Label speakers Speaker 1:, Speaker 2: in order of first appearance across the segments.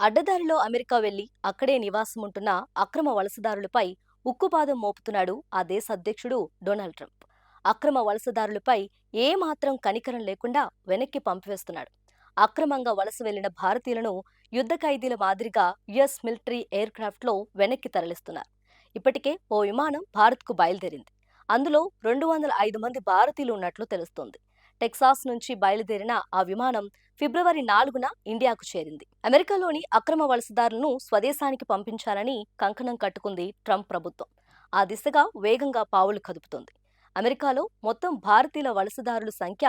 Speaker 1: అడ్డదారిలో America వెళ్లి అక్కడే నివాసముంటున్న అక్రమ వలసదారులపై ఉక్కుపాదం మోపుతున్నాడు ఆ దేశ అధ్యక్షుడు డొనాల్డ్ ట్రంప్. అక్రమ వలసదారులపై ఏమాత్రం కనికరం లేకుండా వెనక్కి పంపివేస్తున్నాడు. అక్రమంగా వలస వెళ్లిన భారతీయులను యుద్ధ ఖైదీల మాదిరిగా యుఎస్ మిలిటరీ ఎయిర్ క్రాఫ్ట్ లో వెనక్కి తరలిస్తున్నారు. ఇప్పటికే ఓ విమానం భారత్కు బయలుదేరింది. అందులో 205 మంది భారతీయులు ఉన్నట్లు తెలుస్తోంది. టెక్సాస్ నుంచి బయలుదేరిన ఆ విమానం ఫిబ్రవరి 4న ఇండియాకు చేరింది. అమెరికాలోని అక్రమ వలసదారులను స్వదేశానికి పంపించాలని కంకణం కట్టుకుంది ట్రంప్ ప్రభుత్వం. ఆ దిశగా వేగంగా పావులు కదుపుతోంది. అమెరికాలో మొత్తం భారతీయుల వలసదారుల సంఖ్య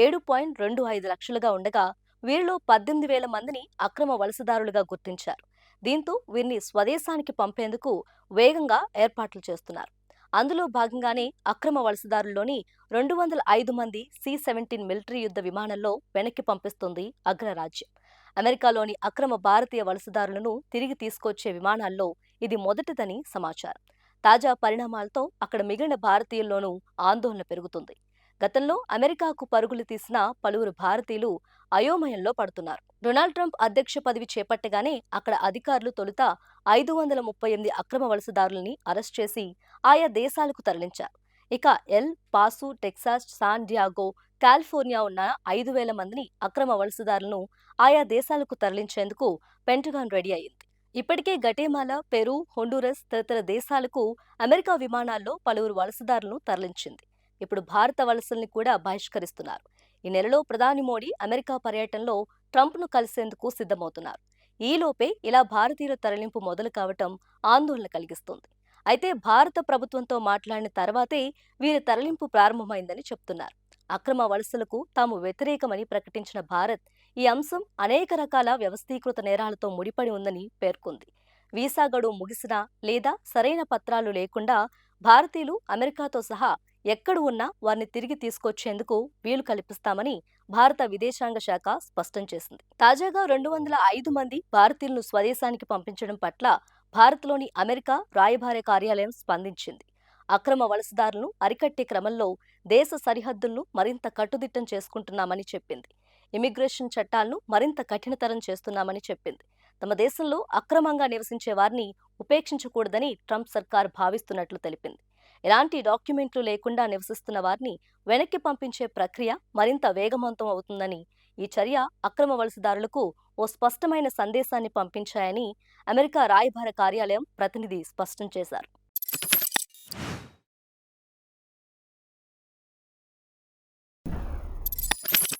Speaker 1: 7.25 లక్షలుగా ఉండగా వీరిలో 18,000 మందిని అక్రమ వలసదారులుగా గుర్తించారు. దీంతో వీరిని స్వదేశానికి పంపేందుకు వేగంగా ఏర్పాట్లు చేస్తున్నారు. అందులో భాగంగానే అక్రమ వలసదారుల్లోని 205 మంది C-17 మిలిటరీ యుద్ధ విమానంలో వెనక్కి పంపిస్తుంది అగ్రరాజ్యం. అమెరికాలోని అక్రమ భారతీయ వలసదారులను తిరిగి తీసుకొచ్చే విమానాల్లో ఇది మొదటిదని సమాచారం. తాజా పరిణామాలతో అక్కడ మిగిలిన భారతీయుల్లోనూ ఆందోళన పెరుగుతుంది. గతంలో అమెరికాకు పరుగులు తీసిన పలువురు భారతీయులు అయోమయంలో పడుతున్నారు. డొనాల్డ్ ట్రంప్ అధ్యక్ష పదవి చేపట్టగానే అక్కడ అధికారులు తొలుత 538 అక్రమ వలసదారుల్ని అరెస్ట్ చేసి ఆయా దేశాలకు తరలించారు. ఇక L pass, Texas, San Diego, California ఉన్న 5,000 మందిని అక్రమ వలసదారులను ఆయా దేశాలకు తరలించేందుకు పెంటగాన్ రెడీ అయింది. ఇప్పటికే గటేమాలా, పెరూ, హొండూరస్ తదితర దేశాలకు అమెరికా విమానాల్లో పలువురు వలసదారులను తరలించింది. ఇప్పుడు భారత వలసల్ని కూడా బహిష్కరిస్తున్నారు. ఈ నెలలో ప్రధాని మోడీ అమెరికా పర్యటనలో ట్రంప్ను కలిసేందుకు సిద్ధమవుతున్నారు. ఈలోపే ఇలా భారతీయుల తరలింపు మొదలు కావటం ఆందోళన కలిగిస్తోంది. అయితే భారత ప్రభుత్వంతో మాట్లాడిన తర్వాతే వీరి తరలింపు ప్రారంభమైందని చెప్తున్నారు. అక్రమ వలసలకు తాము వ్యతిరేకమని ప్రకటించిన భారత్ ఈ అంశం అనేక రకాల వ్యవస్థీకృత నేరాలతో ముడిపడి ఉందని పేర్కొంది. వీసా గడువు ముగిసినా లేదా సరైన పత్రాలు లేకుండా భారతీయులు అమెరికాతో సహా ఎక్కడ ఉన్నా వారిని తిరిగి తీసుకొచ్చేందుకు వీలు కల్పిస్తామని భారత విదేశాంగ శాఖ స్పష్టం చేసింది. తాజాగా 205 మంది భారతీయులను స్వదేశానికి పంపించడం పట్ల భారత్లోని అమెరికా రాయబార కార్యాలయం స్పందించింది. అక్రమ వలసదారులను అరికట్టే క్రమంలో దేశ సరిహద్దులను మరింత కట్టుదిట్టం చేసుకుంటున్నామని చెప్పింది. ఇమిగ్రేషన్ చట్టాలను మరింత కఠినతరం చేస్తున్నామని చెప్పింది. తమ దేశంలో అక్రమంగా నివసించే వారిని ఉపేక్షించకూడదని ట్రంప్ సర్కార్ భావిస్తున్నట్లు తెలిపింది. ఎలాంటి డాక్యుమెంట్లు లేకుండా నివసిస్తున్న వారిని వెనక్కి పంపించే ప్రక్రియ మరింత వేగవంతం అవుతుందని, ఈ చర్య అక్రమ వలసదారులకు ఓ స్పష్టమైన సందేశాన్ని పంపించాయని అమెరికా రాయబార కార్యాలయం ప్రతినిధి స్పష్టం చేశారు.